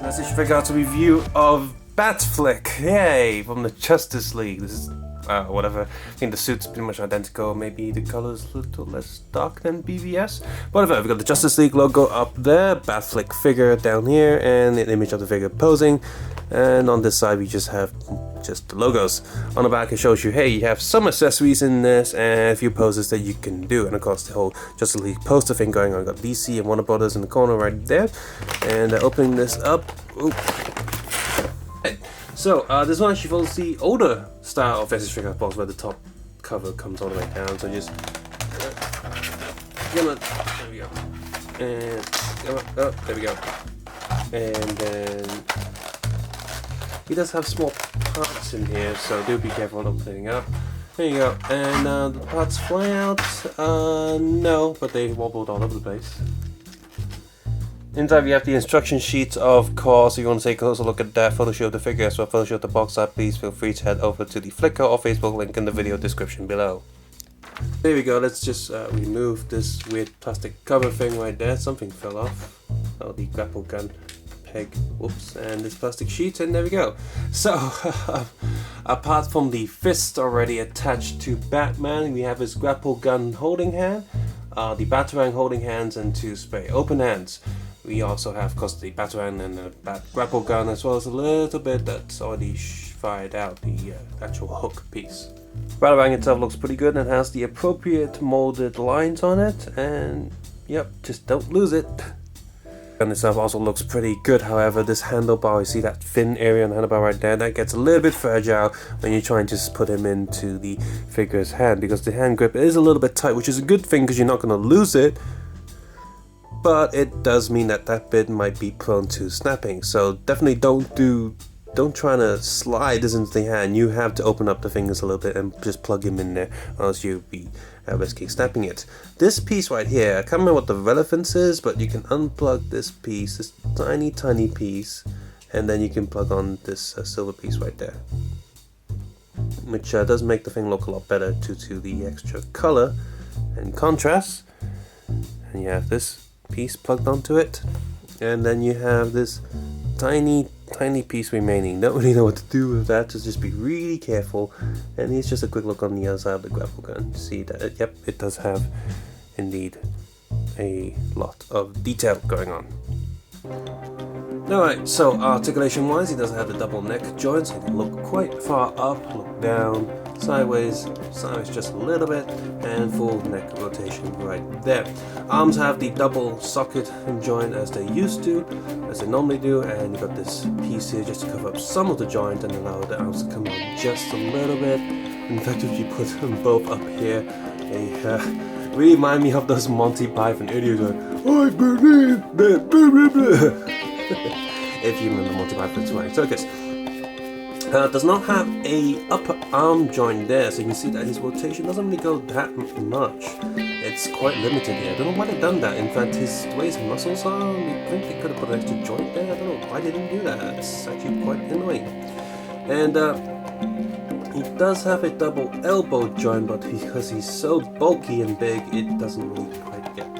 message Figuarts review of Batflick, yay, from the Justice League. This is whatever. I think the suit's pretty much identical. Maybe the color's a little less dark than BVS. Whatever, we've got the Justice League logo up there, Batflick figure down here, and an image of the figure posing. And on this side we just have just the logos. On the back it shows you, hey, you have some accessories in this and a few poses that you can do. And of course the whole Justice League poster thing going on. We've got DC and Warner Brothers in the corner right there. And opening this up. Ooh. So, this one actually follows the older style of Vintage Figuarts box where the top cover comes all the way down. So just there we go. And there we go. And then he does have small parts in here, so do be careful on opening up. There you go. And the parts fly out. No, but they wobbled all over the place. Inside we have the instruction sheet, of course. If you want to take a closer look at that, photo show of the figure as well, photo show of the box art, please feel free to head over to the Flickr or Facebook link in the video description below. There we go, let's just remove this weird plastic cover thing right there. Something fell off. Oh, the grapple gun peg, whoops, and this plastic sheet, and there we go. So, apart from the fist already attached to Batman, we have his grapple gun holding hand, the Batarang holding hands, and two spray open hands. We also have, of course, the Batarang and the Bat grapple gun, as well as a little bit that's already fired out, the actual hook piece. Batarang itself looks pretty good and has the appropriate molded lines on it, and yep, just don't lose it. The gun itself also looks pretty good, however, this handlebar, you see that thin area on the handlebar right there, that gets a little bit fragile when you're trying to just put him into the figure's hand, because the hand grip is a little bit tight, which is a good thing because you're not going to lose it. But it does mean that that bit might be prone to snapping, so definitely don't try to slide this into the hand. You have to open up the fingers a little bit and just plug him in there, or else you'll be risking snapping it. This piece right here, I can't remember what the relevance is, but you can unplug this piece, this tiny piece, and then you can plug on this silver piece right there, which does make the thing look a lot better due to the extra color and contrast. And you have this piece plugged onto it, and then you have this tiny piece remaining. Don't really know what to do with that, so just be really careful. And here's just a quick look on the other side of the grapple gun. See that yep, it does have indeed a lot of detail going on. Alright, so articulation wise, he does have the double neck joints. So he can look quite far up, look down, sideways just a little bit, and full neck rotation right there. Arms have the double socket and joint as they used to, as they normally do, and you've got this piece here just to cover up some of the joint and allow the arms to come out just a little bit. In fact, if you put them both up here, they really remind me of those Monty Python idiots like, I believe that blah, blah, blah. If you remember Monty Python's Flying Circus. Does not have a upper arm joint there, so you can see that his rotation doesn't really go that much. It's quite limited here. I don't know why they've done that. In fact, the way his muscles are, I think they could have put an extra joint there. I don't know why they didn't do that. That's actually quite annoying. And he does have a double elbow joint, but because he's so bulky and big, it doesn't really quite get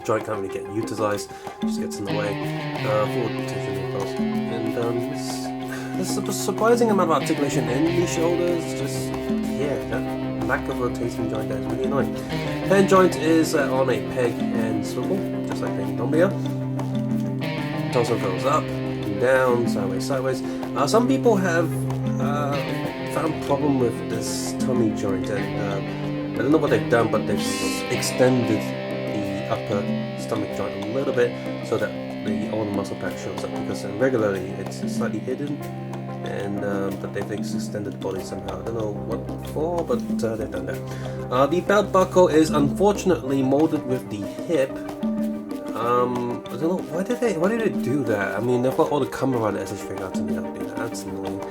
joint can't really get utilized, just gets in the way. Forward rotation, of course. And there's a surprising amount of articulation in the shoulders. Just yeah, that lack of rotating joint there is really annoying. Hand joint is on a peg and swivel, just like they normally are. It also goes up and down, sideways. Some people have found problem with this tummy joint, and I don't know what they've done, but they've extended the upper stomach joint a little bit so that all the muscle pack shows up, because regularly it's slightly hidden, and but they've extended the body somehow. I don't know what for, but they've done that. The belt buckle is unfortunately molded with the hip. I don't know, why did they do that? I mean, they've got all the camera as if Figuarts and they don't do that. That's annoying.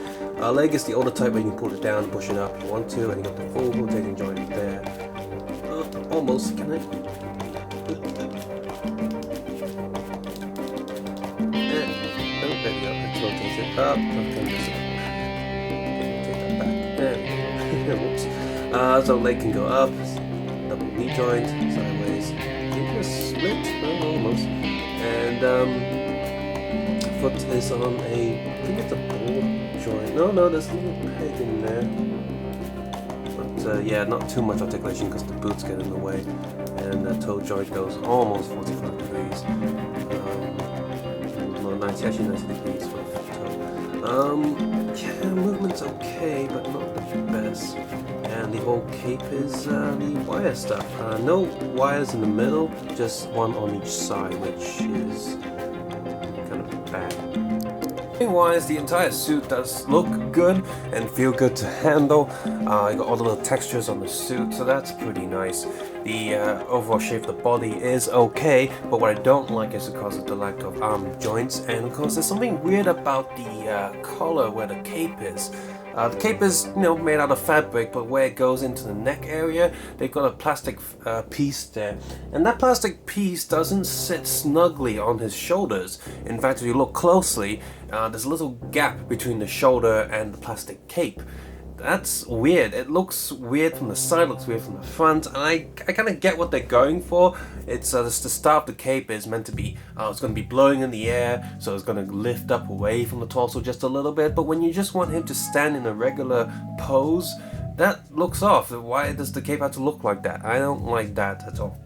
Leg is the older type where you can pull it down, push it up if you want to, and you got the full rotating joint there. Almost, can I? There we go, let's rotate it up. Rotate that back. There we go. Whoops. So leg can go up, double knee joint, sideways, maybe a split, almost. And foot is on a, I think it's a ball joint. No, there's a little peg in there. But yeah, not too much articulation because the boots get in the way. And the toe joint goes almost 45 degrees. No, 90, actually 90 degrees for the toe. Yeah, movement's okay, but not the best. And the whole cape is the wire stuff. No wires in the middle, just one on each side, which is kind of bad. Wise, the entire suit does look good and feel good to handle. I got all the little textures on the suit, so that's pretty nice. The overall shape of the body is okay, but what I don't like is because of the lack of arm joints, and of course there's something weird about the collar where the cape is. The cape is, made out of fabric, but where it goes into the neck area, they've got a plastic piece there. And that plastic piece doesn't sit snugly on his shoulders. In fact, if you look closely, there's a little gap between the shoulder and the plastic cape. That's weird. It looks weird from the side, looks weird from the front, and I kind of get what they're going for. It's the start of the cape is meant to be, it's going to be blowing in the air, so it's going to lift up away from the torso just a little bit, but when you just want him to stand in a regular pose, that looks off. Why does the cape have to look like that? I don't like that at all.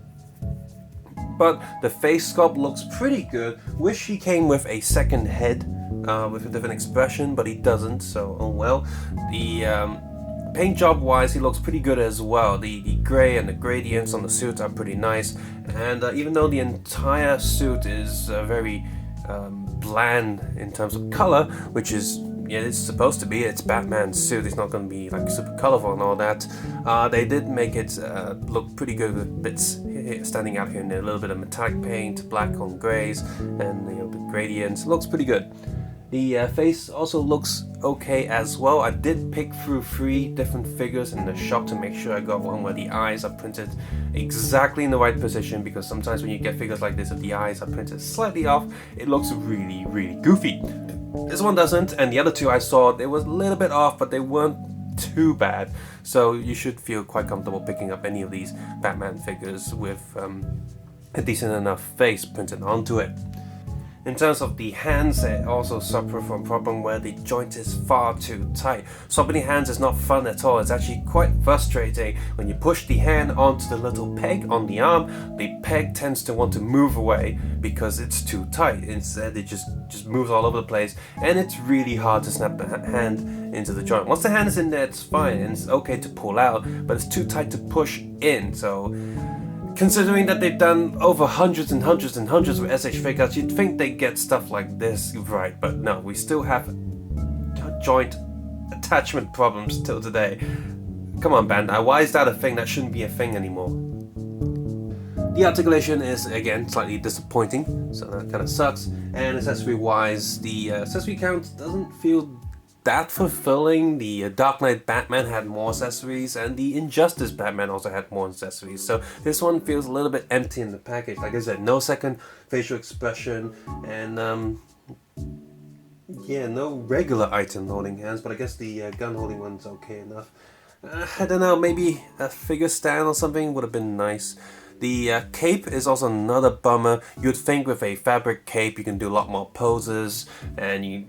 But the face sculpt looks pretty good. Wish he came with a second head, with a different expression, but he doesn't, so oh well. The paint job wise, he looks pretty good as well. The grey and the gradients on the suit are pretty nice, and even though the entire suit is very bland in terms of color, which is, yeah, it's supposed to be, it's Batman's suit, it's not going to be like super colorful and all that. They did make it look pretty good with bits standing out here and there, a little bit of metallic paint, black on greys, and the gradients. It looks pretty good. The face also looks okay as well. I did pick through 3 different figures in the shop to make sure I got one where the eyes are printed exactly in the right position, because sometimes when you get figures like this, if the eyes are printed slightly off, it looks really, really goofy. This one doesn't, and the other 2 I saw, they were a little bit off, but they weren't too bad. So you should feel quite comfortable picking up any of these Batman figures with a decent enough face printed onto it. In terms of the hands, they also suffer from a problem where the joint is far too tight. Swapping the hands is not fun at all. It's actually quite frustrating. When you push the hand onto the little peg on the arm, the peg tends to want to move away because it's too tight. Instead, it just moves all over the place, and it's really hard to snap the hand into the joint. Once the hand is in there, it's fine, and it's okay to pull out, but it's too tight to push in. So, considering that they've done over hundreds and hundreds and hundreds of SH Figuarts, you'd think they'd get stuff like this right, but no, we still have joint attachment problems till today. Come on, Bandai, why is that a thing that shouldn't be a thing anymore? The articulation is, again, slightly disappointing, so that kind of sucks, and accessory-wise, the accessory count doesn't feel that fulfilling. The Dark Knight Batman had more accessories, and the Injustice Batman also had more accessories. So this one feels a little bit empty in the package. Like I said, no second facial expression, and yeah, no regular item holding hands. But I guess the gun holding one's okay enough. I don't know, maybe a figure stand or something would have been nice. The cape is also another bummer. You'd think with a fabric cape you can do a lot more poses, and you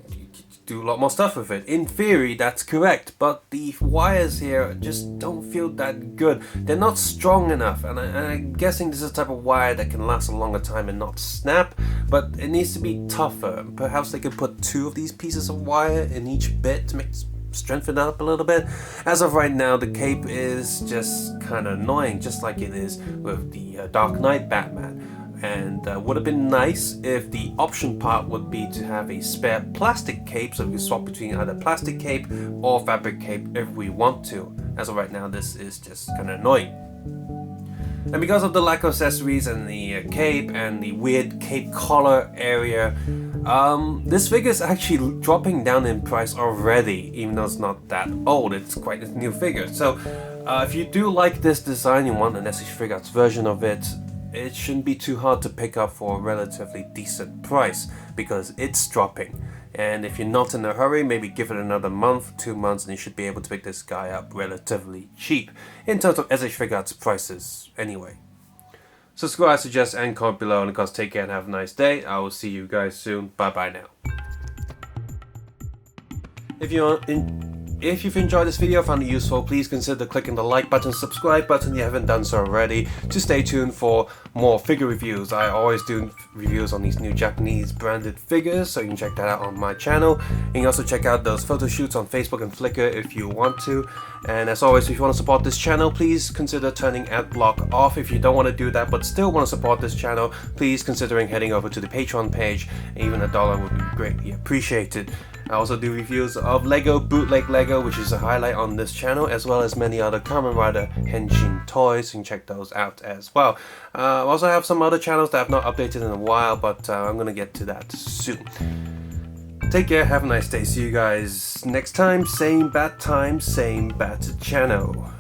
do a lot more stuff with it. In theory, that's correct, but the wires here just don't feel that good. They're not strong enough, and I'm guessing this is the type of wire that can last a longer time and not snap, but it needs to be tougher. Perhaps they could put 2 of these pieces of wire in each bit to strengthen it up a little bit. As of right now, the cape is just kind of annoying, just like it is with the Dark Knight Batman. And would have been nice if the option part would be to have a spare plastic cape, so we can swap between either plastic cape or fabric cape if we want to. As of right now, this is just kind of annoying. And because of the lack of accessories and the cape and the weird cape collar area, this figure is actually dropping down in price already, even though it's not that old. It's quite a new figure. So if you do like this design, you want an SH Figuarts version of it, it shouldn't be too hard to pick up for a relatively decent price, because it's dropping. And if you're not in a hurry, maybe give it another month, 2 months, and you should be able to pick this guy up relatively cheap in terms of SH Figuarts prices anyway. subscribe, suggest, and comment below. And of course, take care and have a nice day. I will see you guys soon. Bye bye now. If you've enjoyed this video, found it useful, please consider clicking the like button, subscribe button if you haven't done so already, to stay tuned for more figure reviews. I always do reviews on these new Japanese branded figures, so you can check that out on my channel. You can also check out those photo shoots on Facebook and Flickr if you want to. And as always, if you want to support this channel, please consider turning ad block off. If you don't want to do that but still want to support this channel, please considering heading over to the Patreon page. Even $1 would be greatly appreciated. I also do reviews of Lego, bootleg Lego, which is a highlight on this channel, as well as many other Kamen Rider Henshin toys. You can check those out as well. I also have some other channels that I've not updated in a while, but I'm going to get to that soon. Take care, have a nice day. See you guys next time. Same bat channel.